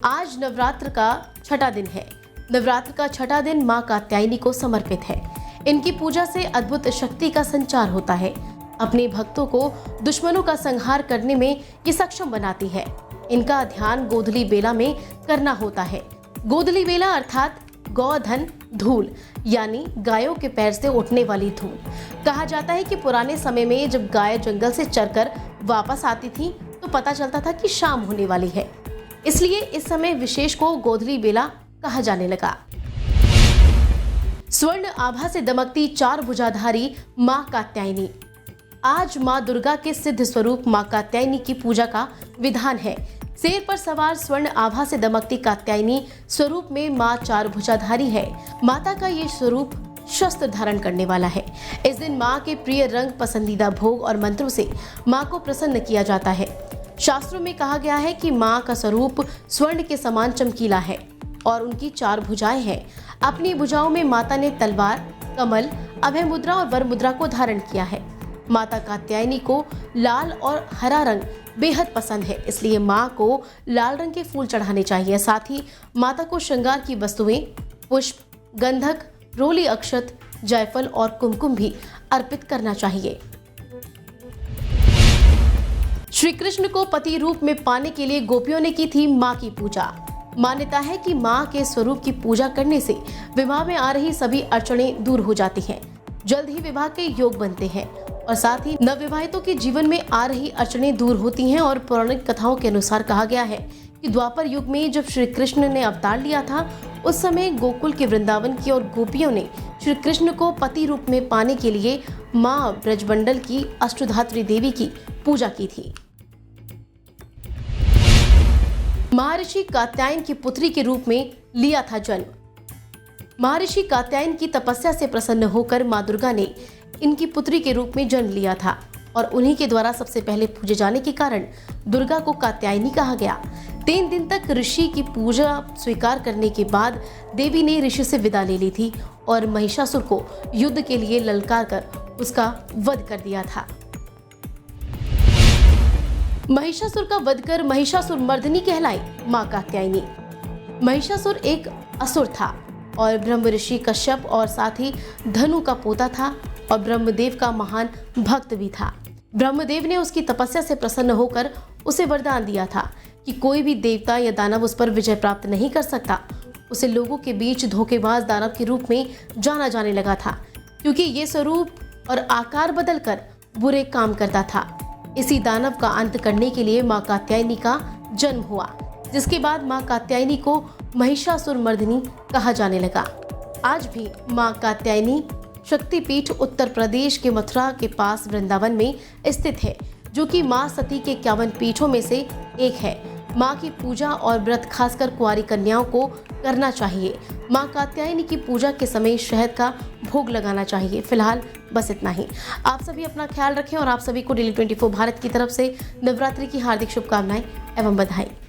आज नवरात्र का छठा दिन है। नवरात्र का छठा दिन मां कात्यायनी को समर्पित है। इनकी पूजा से अद्भुत शक्ति का संचार होता है। अपने भक्तों को दुश्मनों का संहार करने में ये सक्षम बनाती है। इनका ध्यान गोधली बेला में करना होता है। गोधली बेला अर्थात गौधन धूल, यानी गायों के पैर से उठने वाली धूल। कहा जाता है कि पुराने समय में जब गाय जंगल से चरकर वापस आती थी तो पता चलता था कि शाम होने वाली है, इसलिए इस समय विशेष को गोधली बेला कहा जाने लगा। स्वर्ण आभा से दमकती चार भुजाधारी मां कात्यायनी। आज मां दुर्गा के सिद्ध स्वरूप मां कात्यायनी की पूजा का विधान है। शेर पर सवार स्वर्ण आभा से दमकती कात्यायनी स्वरूप में मां चार भुजाधारी है। माता का ये स्वरूप शस्त्र धारण करने वाला है। इस दिन मां के प्रिय रंग, पसंदीदा भोग और मंत्रों से मां को प्रसन्न किया जाता है। शास्त्रों में कहा गया है कि मां का स्वरूप स्वर्ण के समान चमकीला है और उनकी चार भुजाएं हैं। अपनी भुजाओं में माता ने तलवार, कमल, अभय मुद्रा और वर मुद्रा को धारण किया है। माता कात्यायनी को लाल और हरा रंग बेहद पसंद है, इसलिए मां को लाल रंग के फूल चढ़ाने चाहिए। साथ ही माता को श्रृंगार की वस्तुएं, पुष्प, गंधक, रोली अक्षत, जायफल और कुमकुम भी अर्पित करना चाहिए। श्री कृष्ण को पति रूप में पाने के लिए गोपियों ने की थी मां की पूजा। मान्यता है कि मां के स्वरूप की पूजा करने से विवाह में आ रही सभी अड़चनें दूर हो जाती हैं, जल्द ही विवाह के योग बनते हैं और साथ ही नवविवाहितों के जीवन में आ रही अड़चनें दूर होती हैं। और पौराणिक कथाओं के अनुसार कहा गया है कि द्वापर युग में जब श्री कृष्ण ने अवतार लिया था, उस समय गोकुल के वृंदावन की और गोपियों ने श्री कृष्ण को पति रूप में पाने के लिए मां ब्रजमंडल की अष्टधात्री देवी की पूजा की थी। महर्षि कात्यायन की पुत्री के रूप में लिया था जन्म। महर्षि कात्यायन की तपस्या से प्रसन्न होकर मां दुर्गा ने इनकी पुत्री के रूप में जन्म लिया था और उन्हीं के द्वारा सबसे पहले पूजे जाने के कारण दुर्गा को कात्यायनी कहा गया। 3 दिन तक ऋषि की पूजा स्वीकार करने के बाद देवी ने ऋषि से विदा ले ली थी और महिषासुर को युद्ध के लिए ललकार कर उसका वध कर दिया था। महिषासुर का वध कर महिषासुर मर्दिनी कहलाई मां कात्यायनी। महिषासुर एक असुर था और ब्रह्म ऋषि कश्यप और साथ ही धनु का पोता था और ब्रह्मदेव का महान भक्त भी था। ब्रह्मदेव ने उसकी तपस्या से प्रसन्न होकर उसे वरदान दिया था कि कोई भी देवता या दानव उस पर विजय प्राप्त नहीं कर सकता। उसे लोगों के बीच धोखेबाज दानव के रूप में जाना जाने लगा था, क्योंकि ये स्वरूप और आकार बदलकर बुरे काम करता था। इसी दानव का अंत करने के लिए मां कात्यायनी का जन्म हुआ, जिसके बाद मां कात्यायनी को महिषासुर मर्दिनी कहा जाने लगा। आज भी मां कात्यायनी शक्तिपीठ उत्तर प्रदेश के मथुरा के पास वृंदावन में स्थित है, जो कि मां सती के 51 पीठों में से एक है। मां की पूजा और व्रत खासकर कुंवारी कन्याओं को करना चाहिए। मां कात्यायनी की पूजा के समय शहद का भोग लगाना चाहिए। फिलहाल बस इतना ही। आप सभी अपना ख्याल रखें और आप सभी को डेली 24 भारत की तरफ से नवरात्रि की हार्दिक शुभकामनाएं एवं बधाई।